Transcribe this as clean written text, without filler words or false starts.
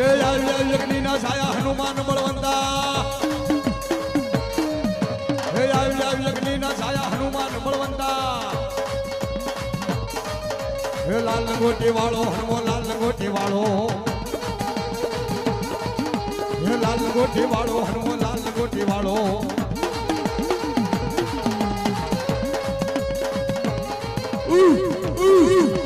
હે યજ્ઞ ના છાયા હનુમાન બળવંતા હે યજ્ઞ ના છાયા હનુમાન બળવંતા હે લાલ લંગોટી વાળો હનુમો લાલ લંગોટી વાળો હે લાલ લંગોટી વાળો હનુમો લાલ લંગોટી વાળો Ooh, ooh, ooh.